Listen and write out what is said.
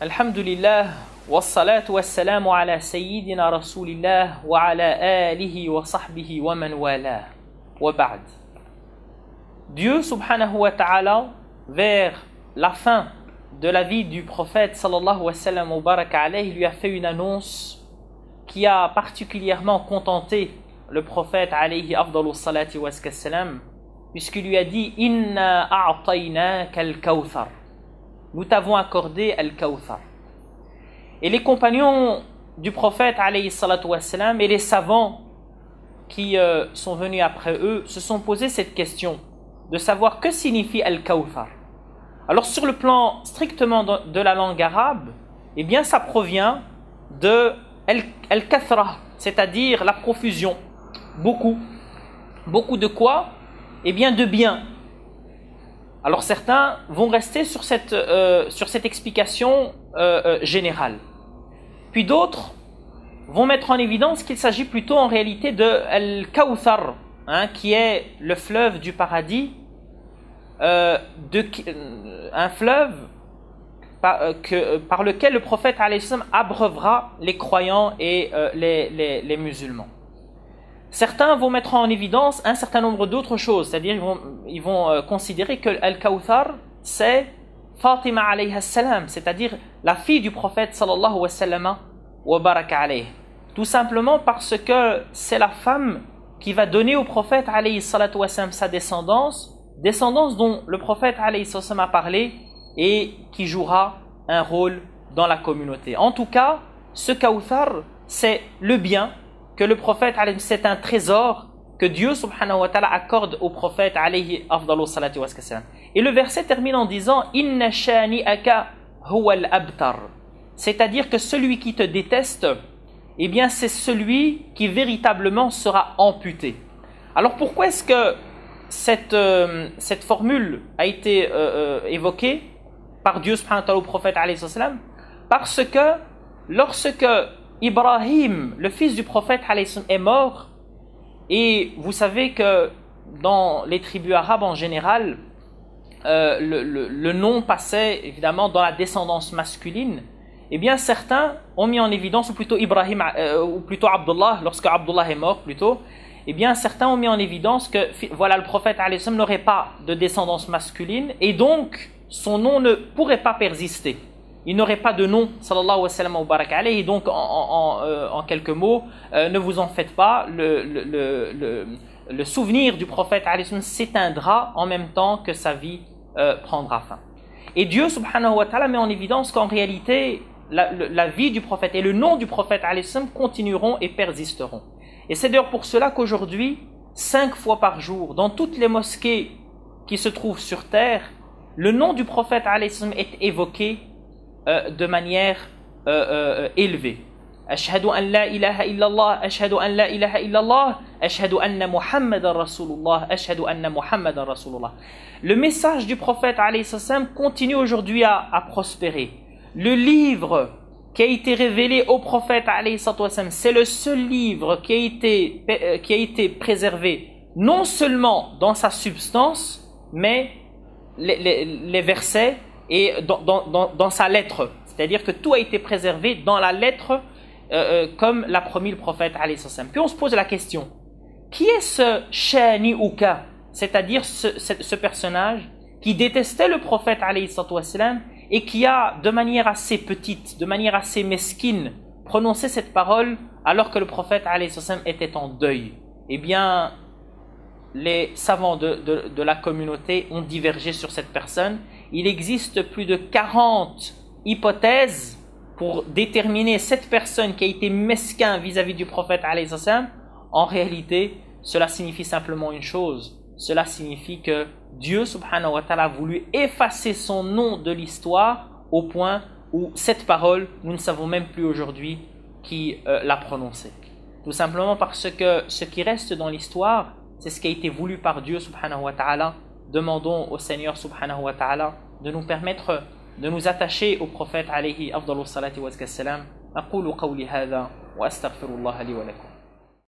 Alhamdulillah, wassalatu wassalamu ala sayyidina rasulillah wa ala alihi wa sahbihi wa man wala wa ba'd. Dieu subhanahu wa ta'ala, vers la fin de la vie du prophète sallallahu wa sallam wa baraka alayhi, lui a fait une annonce qui a particulièrement contenté le prophète alayhi afdalu salati wa salam, puisqu'il lui a dit: Inna a'taynaka al-kawthar. Nous t'avons accordé al-kawthar. Et les compagnons du prophète alayhi salatu wa salam et les savants qui sont venus après eux se sont posés cette question de savoir que signifie al-kawthar. Alors sur le plan strictement de la langue arabe, eh bien ça provient de al-kathra, c'est-à-dire la profusion, beaucoup. Beaucoup de quoi? Eh bien de bien. Alors certains vont rester sur cette explication générale. Puis d'autres vont mettre en évidence qu'il s'agit plutôt en réalité de Al-Kawthar, qui est le fleuve du paradis, un fleuve par lequel le prophète alayhi salam abreuvera les croyants et les musulmans. Certains vont mettre en évidence un certain nombre d'autres choses, c'est-à-dire ils vont considérer que Al-Kawthar, c'est Fatima alayha salam, c'est-à-dire la fille du prophète sallallahu wa sallam wa baraka alayhi. Tout simplement parce que c'est la femme qui va donner au prophète alayhi salatu wa sallam sa descendance dont le prophète alayhi salatu wa sallam a parlé et qui jouera un rôle dans la communauté. En tout cas, ce Kawthar, c'est le bien que le prophète, c'est un trésor que Dieu subhanahu wa ta'ala accorde au prophète alayhi afdalu salati wa salam. Et le verset termine en disant: Inna shani'aka huwa al-abtar. C'est-à-dire que celui qui te déteste, eh bien c'est celui qui véritablement sera amputé. Alors pourquoi est-ce que cette formule a été évoquée par Dieu subhanahu wa ta'ala au prophète alayhi salam? Parce que lorsque Ibrahim, le fils du prophète alayhi salam, est mort, et vous savez que dans les tribus arabes en général, le nom passait évidemment dans la descendance masculine. Eh bien certains ont mis en évidence, ou plutôt Ibrahim, ou plutôt Abdullah, lorsque Abdullah est mort plutôt, eh bien certains ont mis en évidence que voilà, le prophète alayhi salam n'aurait pas de descendance masculine, et donc son nom ne pourrait pas persister. Il n'aurait pas de nom, sallallahu wa sallam wa baraka alayhi. Et donc, en quelques mots, ne vous en faites pas, le souvenir du prophète alayhi salam s'éteindra en même temps que sa vie prendra fin. Et Dieu subhanahu wa ta'ala met en évidence qu'en réalité, la vie du prophète et le nom du prophète alayhi salam continueront et persisteront. Et c'est d'ailleurs pour cela qu'aujourd'hui, 5 fois par jour, dans toutes les mosquées qui se trouvent sur terre, le nom du prophète alayhi salam est évoqué de manière élevée. Ashhadu an la ilaha illallah, ashhadu an la ilaha illallah, ashhadu anna Muhammadan Rasulullah, ashhadu anna Muhammadan Rasulullah. Le message du prophète alayhi salam continue aujourd'hui à prospérer. Le livre qui a été révélé au prophète alayhi salam, c'est le seul livre qui a été préservé non seulement dans sa substance, mais les versets et dans sa lettre, c'est-à-dire que tout a été préservé dans la lettre comme l'a promis le prophète alayhi salam. Puis on se pose la question, qui est ce shani'uka, c'est-à-dire ce personnage qui détestait le prophète alayhi salam et qui a de manière assez petite, de manière assez mesquine prononcé cette parole alors que le prophète alayhi salam était en deuil? Eh bien les savants de la communauté ont divergé sur cette personne. Il existe plus de 40 hypothèses pour déterminer cette personne qui a été mesquin vis-à-vis du prophète alayhi salam. En réalité, cela signifie simplement une chose. Cela signifie que Dieu subhanahu wa ta'ala a voulu effacer son nom de l'histoire au point où cette parole, nous ne savons même plus aujourd'hui qui l'a prononcée. Tout simplement parce que ce qui reste dans l'histoire, c'est ce qui a été voulu par Dieu subhanahu wa ta'ala. Demandons au Seigneur subhanahu wa ta'ala de nous permettre de nous attacher au prophète alayhi afdalu salati wa salam. Aqulu qawli hadha wa astaghfirullah li wa lakum.